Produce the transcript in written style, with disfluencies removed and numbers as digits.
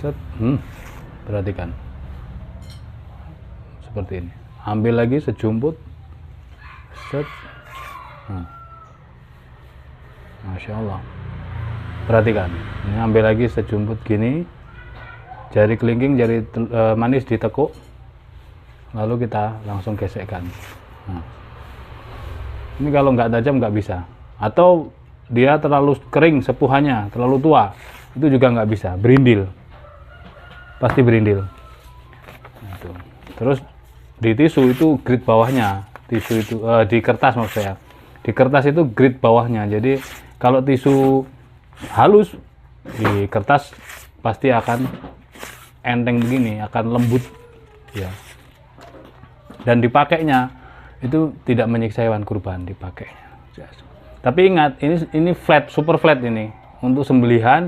set, perhatikan seperti ini, ambil lagi sejumput, set, Masya Allah, perhatikan, ini ambil lagi sejumput gini, jari kelingking, jari manis ditekuk, lalu kita langsung gesekkan. Ini kalau nggak tajam nggak bisa, atau dia terlalu kering sepuhannya, terlalu tua, itu juga nggak bisa, berindil, pasti berindil. Terus di tisu itu grid bawahnya, tisu itu di kertas maksud saya, di kertas itu grid bawahnya. Jadi kalau tisu halus di kertas pasti akan enteng begini, akan lembut ya. Dan dipakainya itu tidak menyiksa hewan kurban dipakainya. Tapi ingat, ini flat, super flat ini untuk sembelihan.